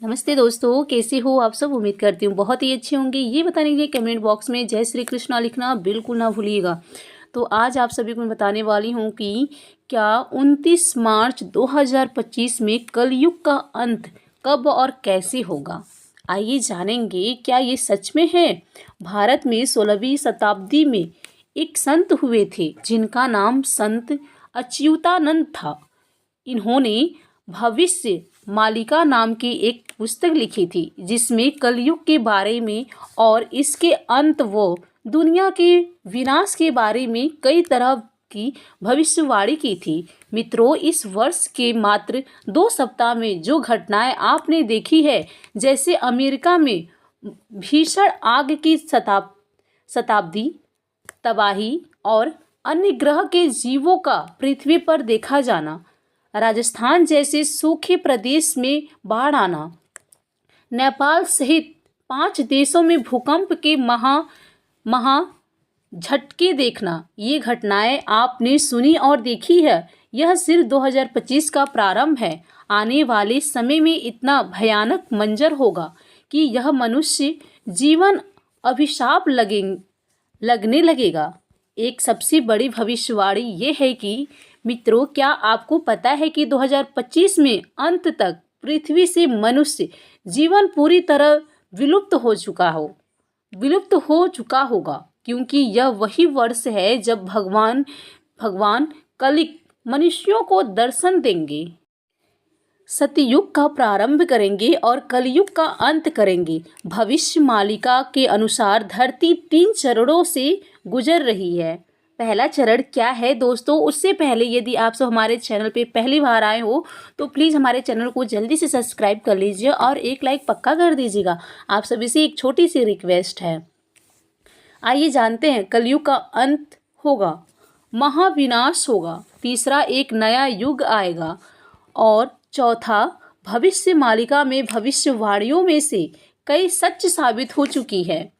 नमस्ते दोस्तों, कैसे हो आप सब। उम्मीद करती हूँ बहुत ही अच्छे होंगे। ये बताने के लिए कमेंट बॉक्स में जय श्री कृष्णा लिखना बिल्कुल ना भूलिएगा। तो आज आप सभी को मैं बताने वाली हूँ कि क्या 29 मार्च 2025 में कलयुग का अंत कब और कैसे होगा। आइए जानेंगे क्या ये सच में है। भारत में 16वीं शताब्दी में एक संत हुए थे जिनका नाम संत अच्युतानंद था। इन्होंने भविष्य मालिका नाम की एक पुस्तक लिखी थी जिसमें कलयुग के बारे में और इसके अंत व दुनिया के विनाश के बारे में कई तरह की भविष्यवाणी की थी। मित्रों, इस वर्ष के मात्र 2 सप्ताह में जो घटनाएं आपने देखी है, जैसे अमेरिका में भीषण आग की शताब्दी तबाही और अन्य ग्रह के जीवों का पृथ्वी पर देखा जाना, राजस्थान जैसे सूखे प्रदेश में बाढ़ आना, नेपाल सहित 5 देशों में भूकंप के महा झटके देखना, ये घटनाएं आपने सुनी और देखी है। यह सिर्फ 2025 का प्रारंभ है। आने वाले समय में इतना भयानक मंजर होगा कि यह मनुष्य जीवन अभिशाप लगने लगेगा। एक सबसे बड़ी भविष्यवाणी ये है कि मित्रों, क्या आपको पता है कि 2025 में अंत तक पृथ्वी से मनुष्य जीवन पूरी तरह विलुप्त हो चुका होगा, क्योंकि यह वही वर्ष है जब भगवान कलिक मनुष्यों को दर्शन देंगे, सतयुग का प्रारंभ करेंगे और कलयुग का अंत करेंगे। भविष्य मालिका के अनुसार धरती 3 चरणों से गुजर रही है। पहला चरण क्या है दोस्तों, उससे पहले यदि आप सब हमारे चैनल पे पहली बार आए हो तो प्लीज़ हमारे चैनल को जल्दी से सब्सक्राइब कर लीजिए और एक लाइक पक्का कर दीजिएगा। आप सभी से एक छोटी सी रिक्वेस्ट है। आइए जानते हैं, कलयुग का अंत होगा, महाविनाश होगा, तीसरा एक नया युग आएगा और चौथा भविष्य मालिका में भविष्यवाणियों में से कई सच साबित हो चुकी है।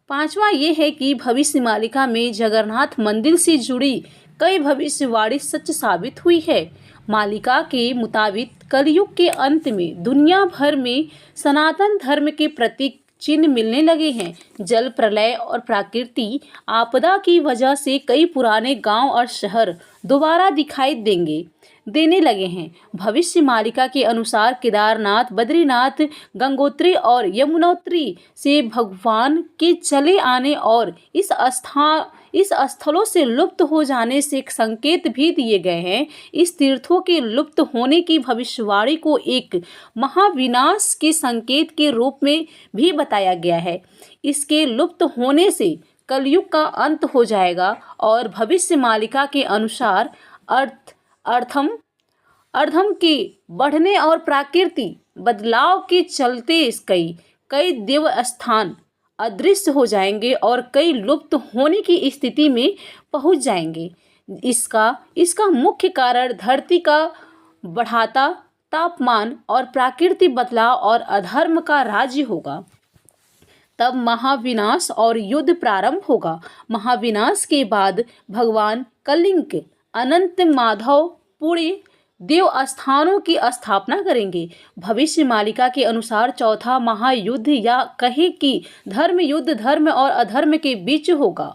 पांचवा ये है कि भविष्य मालिका में जगन्नाथ मंदिर से जुड़ी कई भविष्यवाणी सच साबित हुई है। मालिका के मुताबिक कलयुग के अंत में दुनिया भर में सनातन धर्म के प्रतीक चिन्ह मिलने लगे हैं। जल प्रलय और प्राकृतिक आपदा की वजह से कई पुराने गांव और शहर दोबारा दिखाई देने लगे हैं। भविष्य मालिका के अनुसार केदारनाथ, बद्रीनाथ, गंगोत्री और यमुनोत्री से भगवान के चले आने और इस स्थलों से लुप्त हो जाने से संकेत भी दिए गए हैं। इस तीर्थों के लुप्त होने की भविष्यवाणी को एक महाविनाश के संकेत के रूप में भी बताया गया है। इसके लुप्त होने से कलयुग का अंत हो जाएगा और भविष्य मालिका के अनुसार अर्धम के बढ़ने और प्राकृतिक बदलाव के चलते कई देव स्थान अदृश्य हो जाएंगे और कई लुप्त होने की स्थिति में पहुंच जाएंगे। इसका मुख्य कारण धरती का बढ़ाता तापमान और प्राकृतिक बदलाव और अधर्म का राज्य होगा। तब महाविनाश और युद्ध प्रारंभ होगा। महाविनाश के बाद भगवान कलिंग अनंत माधव पूरे देव स्थानों की स्थापना करेंगे। भविष्य मालिका के अनुसार चौथा महायुद्ध, या कहे कि धर्म युद्ध, धर्म और अधर्म के बीच होगा।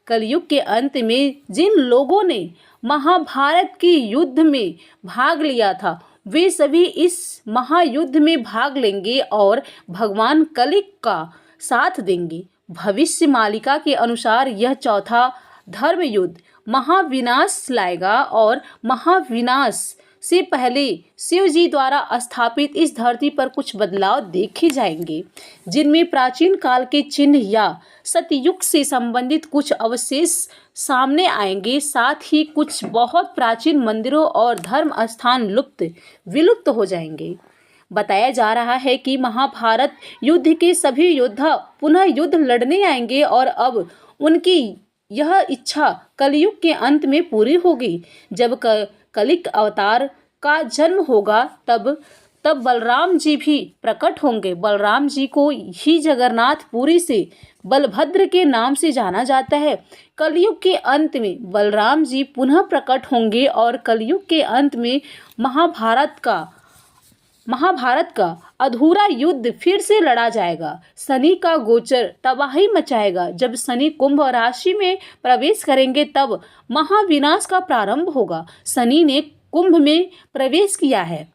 कलयुग के अंत में जिन लोगों ने महाभारत के युद्ध में भाग लिया था, वे सभी इस महायुद्ध में भाग लेंगे और भगवान कलिक का साथ देंगे। भविष्य मालिका के अनुसार यह चौथा धर्म युद्ध महाविनाश लाएगा और महाविनाश से पहले शिव जी द्वारा स्थापित इस धरती पर कुछ बदलाव देखे जाएंगे, जिनमें प्राचीन काल के चिन्ह या सतयुग से संबंधित कुछ अवशेष सामने आएंगे। साथ ही कुछ बहुत प्राचीन मंदिरों और धर्म स्थान विलुप्त हो जाएंगे। बताया जा रहा है कि महाभारत युद्ध के सभी योद्धा पुनः युद्ध लड़ने आएंगे और अब उनकी यह इच्छा कलयुग के अंत में पूरी होगी। जब कलिक अवतार का जन्म होगा तब बलराम जी भी प्रकट होंगे। बलराम जी को ही जगन्नाथपुरी से बलभद्र के नाम से जाना जाता है। कलयुग के अंत में बलराम जी पुनः प्रकट होंगे और कलयुग के अंत में महाभारत का अधूरा युद्ध फिर से लड़ा जाएगा। शनि का गोचर तबाही मचाएगा। जब शनि कुंभ राशि में प्रवेश करेंगे तब महाविनाश का प्रारंभ होगा। शनि ने कुंभ में प्रवेश किया है,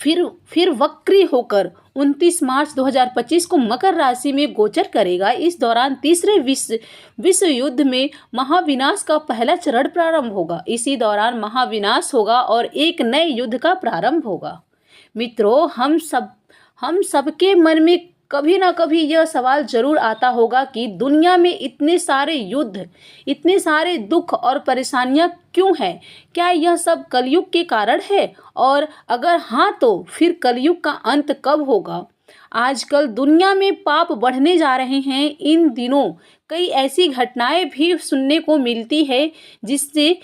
फिर वक्री होकर 29 मार्च 2025 को मकर राशि में गोचर करेगा। इस दौरान तीसरे विश्व युद्ध में महाविनाश का पहला चरण प्रारंभ होगा। इसी दौरान महाविनाश होगा और एक नए युद्ध का प्रारंभ होगा। मित्रों, हम सबके मन में कभी ना कभी यह सवाल जरूर आता होगा कि दुनिया में इतने सारे युद्ध, इतने सारे दुख और परेशानियां क्यों हैं? क्या यह सब कलयुग के कारण है? और अगर हाँ, तो फिर कलयुग का अंत कब होगा? आजकल दुनिया में पाप बढ़ने जा रहे हैं। इन दिनों कई ऐसी घटनाएं भी सुनने को मिलती है जिससे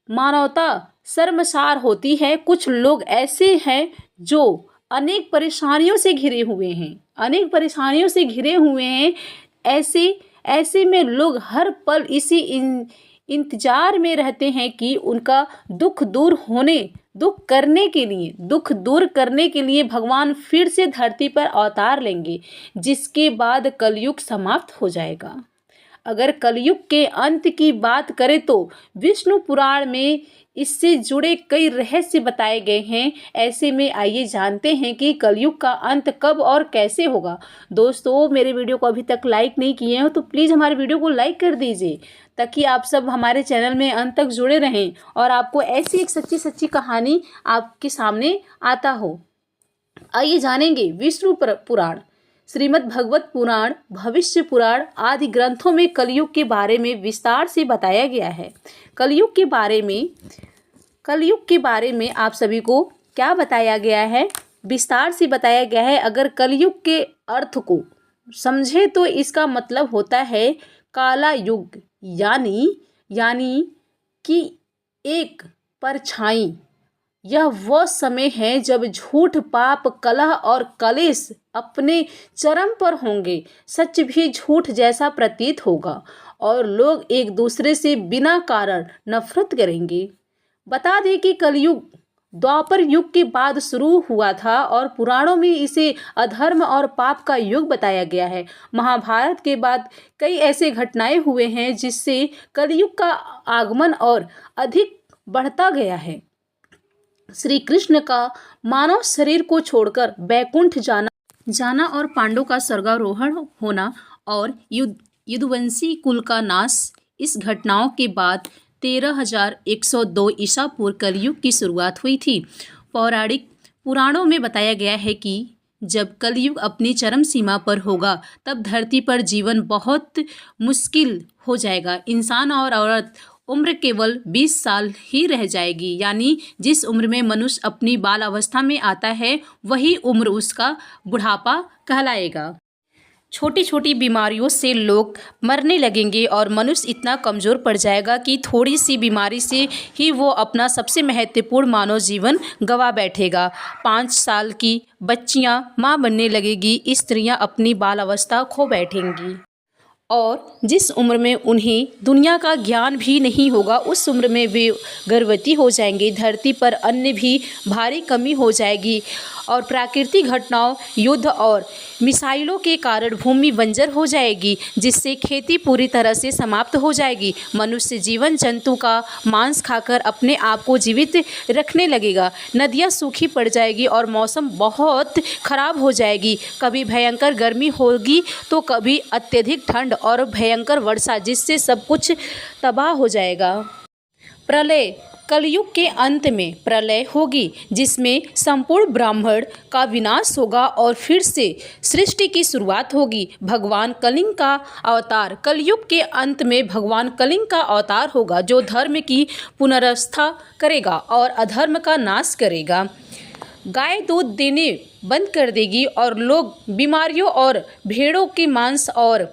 मानवता शर्मसार होती है। कुछ लोग ऐसे हैं जो अनेक परेशानियों से घिरे हुए हैं। ऐसे में लोग हर पल इसी इंतजार में रहते हैं कि उनका दुख दूर करने के लिए भगवान फिर से धरती पर अवतार लेंगे, जिसके बाद कलयुग समाप्त हो जाएगा। अगर कलयुग के अंत की बात करें तो विष्णु पुराण में इससे जुड़े कई रहस्य बताए गए हैं। ऐसे में आइए जानते हैं कि कलयुग का अंत कब और कैसे होगा। दोस्तों, मेरे वीडियो को अभी तक लाइक नहीं किए हो तो प्लीज़ हमारे वीडियो को लाइक कर दीजिए, ताकि आप सब हमारे चैनल में अंत तक जुड़े रहें और आपको ऐसी एक सच्ची कहानी आपके सामने आता हो। आइए जानेंगे विष्णु पुराण, श्रीमद् भागवत पुराण, भविष्य पुराण आदि ग्रंथों में कलयुग के बारे में विस्तार से बताया गया है। कलयुग के बारे में आप सभी को क्या बताया गया है? विस्तार से बताया गया है। अगर कलयुग के अर्थ को समझे तो इसका मतलब होता है काला युग, यानी कि एक परछाई। यह वह समय है जब झूठ, पाप, कलह और कलेश अपने चरम पर होंगे। सच भी झूठ जैसा प्रतीत होगा और लोग एक दूसरे से बिना कारण नफरत करेंगे। बता दें कि कलयुग द्वापर युग के बाद शुरू हुआ था और पुराणों में इसे अधर्म और पाप का युग बताया गया है। महाभारत के बाद कई ऐसे घटनाएं हुए हैं जिससे कलयुग का आगमन और अधिक बढ़ता गया है। श्री कृष्ण का मानव शरीर को छोड़कर बैकुंठ जाना और पांडवों का स्वर्गारोहण होना और यदुवंशी कुल का नाश, इस घटनाओं के बाद 13,102 ईसा पूर्व कलयुग की शुरुआत हुई थी। पौराणिक पुराणों में बताया गया है कि जब कलयुग अपनी चरम सीमा पर होगा तब धरती पर जीवन बहुत मुश्किल हो जाएगा। इंसान और औरत उम्र केवल 20 साल ही रह जाएगी, यानी जिस उम्र में मनुष्य अपनी बाल अवस्था में आता है वही उम्र उसका बुढ़ापा कहलाएगा। छोटी छोटी बीमारियों से लोग मरने लगेंगे और मनुष्य इतना कमज़ोर पड़ जाएगा कि थोड़ी सी बीमारी से ही वो अपना सबसे महत्वपूर्ण मानव जीवन गंवा बैठेगा। 5 साल की बच्चियां मां बनने लगेगी, स्त्रियां अपनी बाल अवस्था खो बैठेंगी और जिस उम्र में उन्हें दुनिया का ज्ञान भी नहीं होगा उस उम्र में वे गर्भवती हो जाएंगे। धरती पर अन्न भी भारी कमी हो जाएगी और प्राकृतिक घटनाओं, युद्ध और मिसाइलों के कारण भूमि बंजर हो जाएगी, जिससे खेती पूरी तरह से समाप्त हो जाएगी। मनुष्य जीवन जंतु का मांस खाकर अपने आप को जीवित रखने लगेगा। नदियाँ सूखी पड़ जाएगी और मौसम बहुत खराब हो जाएगी। कभी भयंकर गर्मी होगी तो कभी अत्यधिक ठंड और भयंकर वर्षा, जिससे सब कुछ तबाह हो जाएगा। प्रलय, कलयुग के अंत में प्रलय होगी जिसमें संपूर्ण ब्रह्मांड का विनाश होगा और फिर से सृष्टि की शुरुआत होगी। भगवान कलिंग का अवतार, कलयुग के अंत में भगवान कलिंग का अवतार होगा जो धर्म की पुनर्वस्था करेगा और अधर्म का नाश करेगा। गाय दूध देने बंद कर देगी और लोग बीमारियों और भेड़ों के मांस और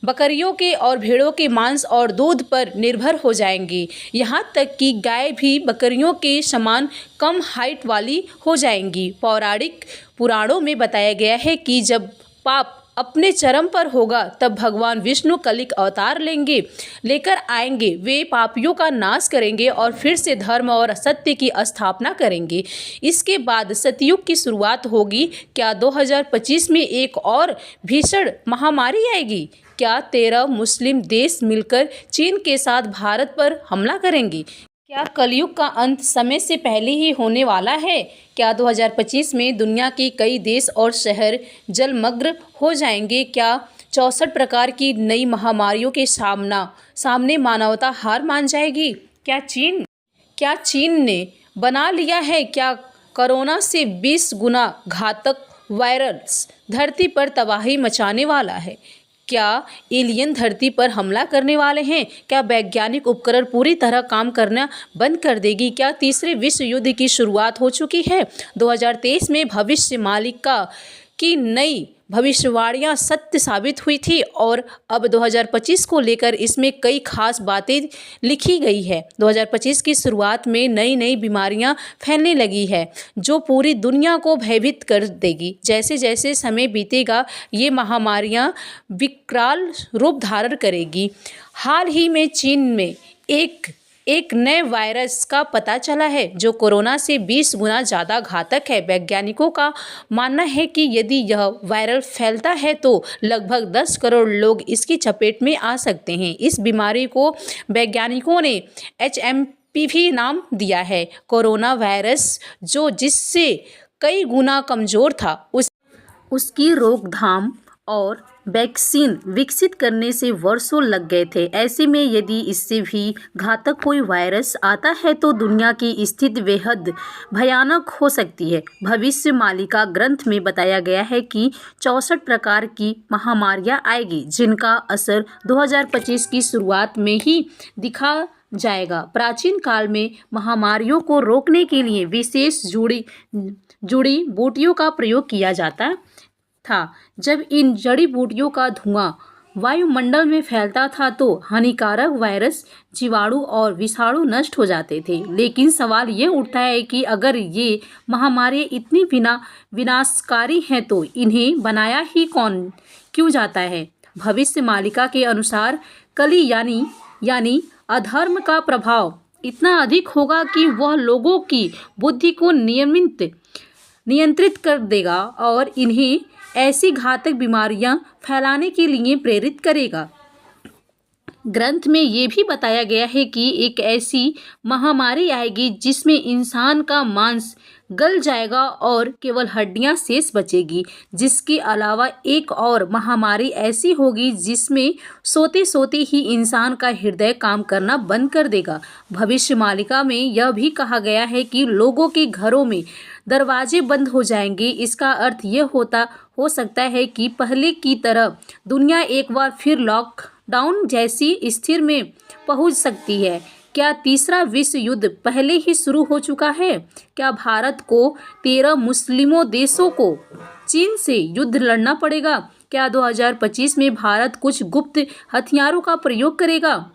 बकरियों के और भेड़ों के मांस और दूध पर निर्भर हो जाएंगी। यहाँ तक कि गाय भी बकरियों के समान कम हाइट वाली हो जाएंगी। पौराणिक पुराणों में बताया गया है कि जब पाप अपने चरम पर होगा तब भगवान विष्णु कलिक अवतार लेकर आएंगे। वे पापियों का नाश करेंगे और फिर से धर्म और सत्य की स्थापना करेंगे। इसके बाद सतयुग की शुरुआत होगी। क्या 2025 में एक और भीषण महामारी आएगी? क्या 13 मुस्लिम देश मिलकर चीन के साथ भारत पर हमला करेंगे? क्या कलयुग का अंत समय से पहले ही होने वाला है? क्या 2025 में दुनिया के कई देश और शहर जलमग्न हो जाएंगे? क्या 64 प्रकार की नई महामारियों के सामने मानवता हार मान जाएगी? क्या चीन ने बना लिया है क्या कोरोना से 20 गुना घातक वायरस धरती पर तबाही मचाने वाला है? क्या एलियन धरती पर हमला करने वाले हैं? क्या वैज्ञानिक उपकरण पूरी तरह काम करना बंद कर देगी? क्या तीसरे विश्व युद्ध की शुरुआत हो चुकी है? 2023 में भविष्य मालिका की नई भविष्यवाणियां सत्य साबित हुई थी और अब 2025 को लेकर इसमें कई खास बातें लिखी गई है। 2025 की शुरुआत में नई बीमारियां फैलने लगी है जो पूरी दुनिया को भयभीत कर देगी। जैसे जैसे समय बीतेगा ये महामारियां विकराल रूप धारण करेगी। हाल ही में चीन में एक नए वायरस का पता चला है जो कोरोना से 20 गुना ज़्यादा घातक है। वैज्ञानिकों का मानना है कि यदि यह वायरल फैलता है तो लगभग 10 करोड़ लोग इसकी चपेट में आ सकते हैं। इस बीमारी को वैज्ञानिकों ने HMPV नाम दिया है। कोरोना वायरस जिससे कई गुना कमज़ोर था उसकी रोकथाम और वैक्सीन विकसित करने से वर्षों लग गए थे। ऐसे में यदि इससे भी घातक कोई वायरस आता है तो दुनिया की स्थिति बेहद भयानक हो सकती है। भविष्य मालिका ग्रंथ में बताया गया है कि 64 प्रकार की महामारियां आएगी जिनका असर 2025 की शुरुआत में ही दिखा जाएगा। प्राचीन काल में महामारियों को रोकने के लिए विशेष जुड़ी बूटियों का प्रयोग किया जाता था। जब इन जड़ी बूटियों का धुआं वायुमंडल में फैलता था तो हानिकारक वायरस, जीवाणु और विषाणु नष्ट हो जाते थे। लेकिन सवाल ये उठता है कि अगर ये महामारियां इतनी विनाशकारी हैं तो इन्हें बनाया ही क्यों जाता है? भविष्य मालिका के अनुसार कली यानी अधर्म का प्रभाव इतना अधिक होगा कि वह लोगों की बुद्धि को नियंत्रित कर देगा और इन्हें ऐसी घातक बीमारियां फैलाने के लिए प्रेरित करेगा। ग्रंथ में ये भी बताया गया है कि एक ऐसी महामारी आएगी जिसमें इंसान का मांस गल जाएगा और केवल हड्डियां शेष बचेगी। जिसके अलावा एक और महामारी ऐसी होगी जिसमें सोते सोते ही इंसान का हृदय काम करना बंद कर देगा। भविष्य मालिका में यह भी कहा गया है कि लोगों के घरों में दरवाजे बंद हो जाएंगे। इसका अर्थ यह हो सकता है कि पहले की तरह दुनिया एक बार फिर लॉकडाउन जैसी स्थिति में पहुंच सकती है। क्या तीसरा विश्व युद्ध पहले ही शुरू हो चुका है? क्या भारत को 13 मुस्लिमों देशों को चीन से युद्ध लड़ना पड़ेगा? क्या 2025 में भारत कुछ गुप्त हथियारों का प्रयोग करेगा?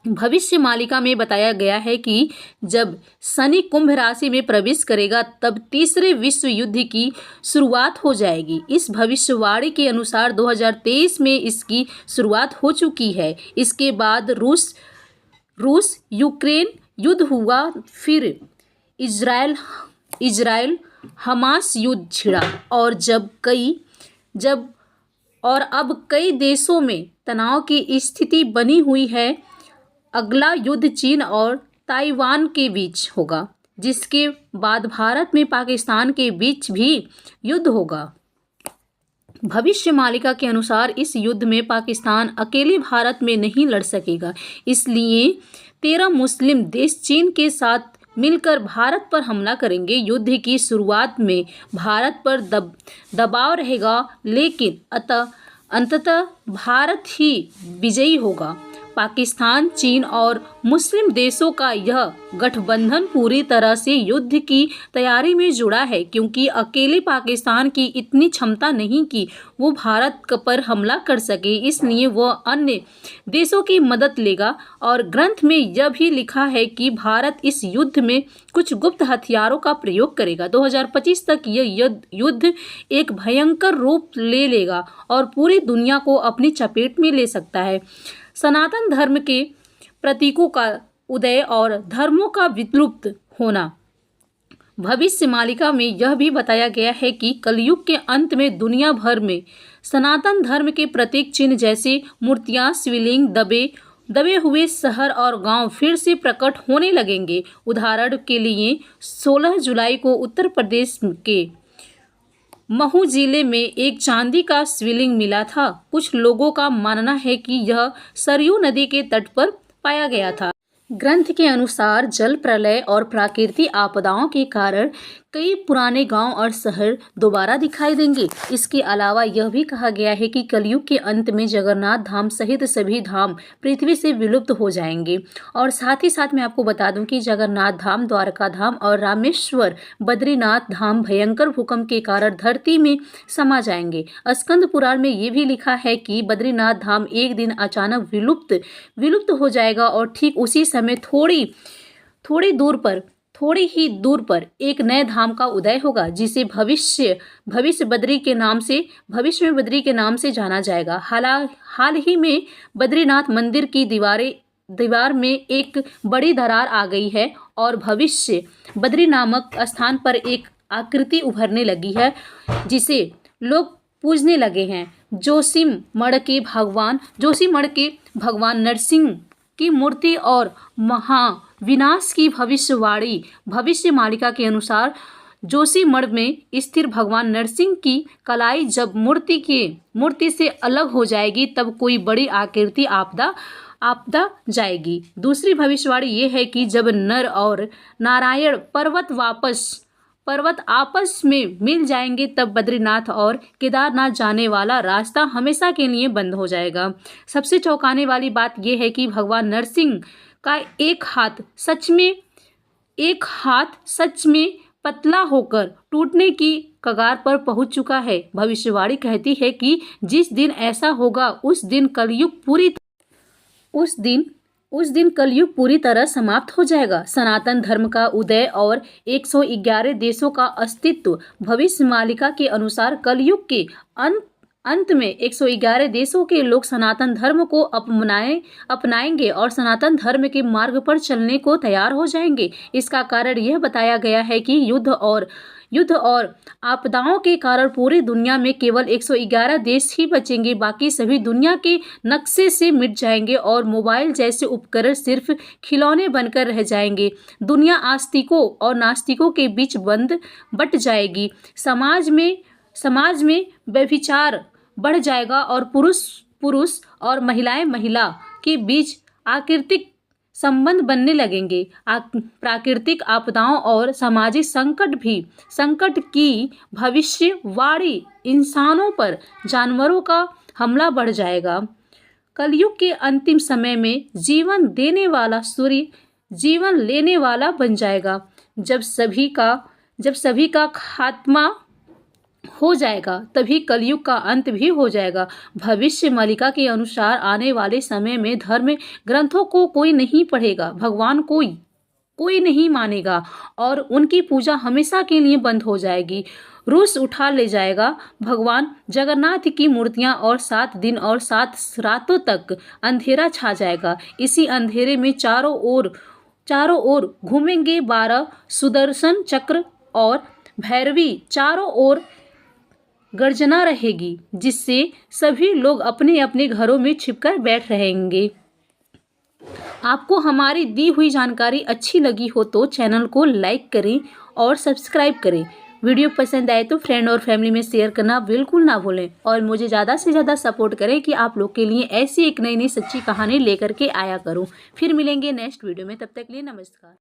भविष्य मालिका में बताया गया है कि जब शनि कुंभ राशि में प्रवेश करेगा तब तीसरे विश्व युद्ध की शुरुआत हो जाएगी। इस भविष्यवाणी के अनुसार 2023 में इसकी शुरुआत हो चुकी है। इसके बाद रूस यूक्रेन युद्ध हुआ, फिर इजराइल हमास युद्ध छिड़ा और अब कई देशों में तनाव की स्थिति बनी हुई है। अगला युद्ध चीन और ताइवान के बीच होगा, जिसके बाद भारत में पाकिस्तान के बीच भी युद्ध होगा। भविष्य मालिका के अनुसार इस युद्ध में पाकिस्तान अकेले भारत में नहीं लड़ सकेगा। इसलिए 13 मुस्लिम देश चीन के साथ मिलकर भारत पर हमला करेंगे। युद्ध की शुरुआत में भारत पर दबाव रहेगा, लेकिन अंततः भारत ही विजयी होगा। पाकिस्तान, चीन और मुस्लिम देशों का यह गठबंधन पूरी तरह से युद्ध की तैयारी में जुड़ा है, क्योंकि अकेले पाकिस्तान की इतनी क्षमता नहीं कि वो भारत पर हमला कर सके, इसलिए वह अन्य देशों की मदद लेगा। और ग्रंथ में यह भी लिखा है कि भारत इस युद्ध में कुछ गुप्त हथियारों का प्रयोग करेगा। 2025 तक यह युद्ध एक भयंकर रूप ले लेगा और पूरी दुनिया को अपनी चपेट में ले सकता है। सनातन धर्म के प्रतीकों का उदय और धर्मों का विलुप्त होना। भविष्य मालिका में यह भी बताया गया है कि कलयुग के अंत में दुनिया भर में सनातन धर्म के प्रतीक चिन्ह जैसे मूर्तियां, शिवलिंग, दबे हुए शहर और गांव फिर से प्रकट होने लगेंगे। उदाहरण के लिए 16 जुलाई को उत्तर प्रदेश के महू जिले में एक चांदी का शिवलिंग मिला था। कुछ लोगों का मानना है कि यह सरयू नदी के तट पर पाया गया था। ग्रंथ के अनुसार जल प्रलय और प्राकृतिक आपदाओं के कारण कई पुराने गांव और शहर दोबारा दिखाई देंगे। इसके अलावा यह भी कहा गया है कि कलयुग के अंत में जगन्नाथ धाम सहित सभी धाम पृथ्वी से विलुप्त हो जाएंगे। और साथ ही साथ मैं आपको बता दूं कि जगन्नाथ धाम, द्वारका धाम और रामेश्वर, बद्रीनाथ धाम भयंकर भूकंप के कारण धरती में समा जाएंगे। स्कंद पुराण में ये भी लिखा है कि बद्रीनाथ धाम एक दिन अचानक विलुप्त हो जाएगा और ठीक उसी समय थोड़ी ही दूर पर एक नए धाम का उदय होगा, जिसे भविष्य में बद्री के नाम से जाना जाएगा। हाल ही में बद्रीनाथ मंदिर की दीवार में एक बड़ी दरार आ गई है और भविष्य बद्री नामक स्थान पर एक आकृति उभरने लगी है, जिसे लोग पूजने लगे हैं। जोशीमठ के भगवान नरसिंह की मूर्ति और महाविनाश की भविष्य मालिका के अनुसार जोशीमठ में स्थिर भगवान नरसिंह की कलाई जब मूर्ति से अलग हो जाएगी, तब कोई बड़ी आकृति आपदा जाएगी। दूसरी भविष्यवाणी ये है कि जब नर और नारायण पर्वत आपस में मिल जाएंगे, तब बद्रीनाथ और केदारनाथ जाने वाला रास्ता हमेशा के लिए बंद हो जाएगा। सबसे चौंकाने वाली बात यह है कि भगवान नरसिंह का एक हाथ सच में पतला होकर टूटने की कगार पर पहुंच चुका है। भविष्यवाणी कहती है कि जिस दिन ऐसा होगा उस दिन कलयुग पूरी तरह समाप्त हो जाएगा। सनातन धर्म का उदय और 111 देशों का अस्तित्व। भविष्य मालिका के अनुसार कलयुग के अंत में 111 देशों के लोग सनातन धर्म को अपनाएंगे और सनातन धर्म के मार्ग पर चलने को तैयार हो जाएंगे। इसका कारण यह बताया गया है कि युद्ध और आपदाओं के कारण पूरी दुनिया में केवल 111 देश ही बचेंगे, बाकी सभी दुनिया के नक्शे से मिट जाएंगे और मोबाइल जैसे उपकरण सिर्फ खिलौने बनकर रह जाएंगे। दुनिया आस्तिकों और नास्तिकों के बीच बट जाएगी। समाज में व्यभिचार बढ़ जाएगा और पुरुष और महिला के बीच आकृतिक संबंध बनने लगेंगे। प्राकृतिक आपदाओं और सामाजिक संकट की भविष्यवाणी। इंसानों पर जानवरों का हमला बढ़ जाएगा। कलयुग के अंतिम समय में जीवन देने वाला सूर्य जीवन लेने वाला बन जाएगा। जब सभी का खात्मा हो जाएगा, तभी कलयुग का अंत भी हो जाएगा। भविष्य मालिका के अनुसार आने वाले समय में धर्म ग्रंथों को कोई नहीं पढ़ेगा, भगवान कोई नहीं मानेगा और उनकी पूजा हमेशा के लिए बंद हो जाएगी। रूस उठा ले जाएगा भगवान जगन्नाथ की मूर्तियां और 7 दिन और 7 रातों तक अंधेरा छा जाएगा। इसी अंधेरे में चारों ओर घूमेंगे 12 सुदर्शन चक्र और भैरवी चारों ओर गर्जना रहेगी, जिससे सभी लोग अपने अपने घरों में छिपकर बैठ रहेंगे। आपको हमारी दी हुई जानकारी अच्छी लगी हो तो चैनल को लाइक करें और सब्सक्राइब करें। वीडियो पसंद आए तो फ्रेंड और फैमिली में शेयर करना बिल्कुल ना भूलें और मुझे ज़्यादा से ज़्यादा सपोर्ट करें कि आप लोग के लिए ऐसी एक नई सच्ची कहानी लेकर के आया करूं। फिर मिलेंगे नेक्स्ट वीडियो में, तब तक के लिए नमस्कार।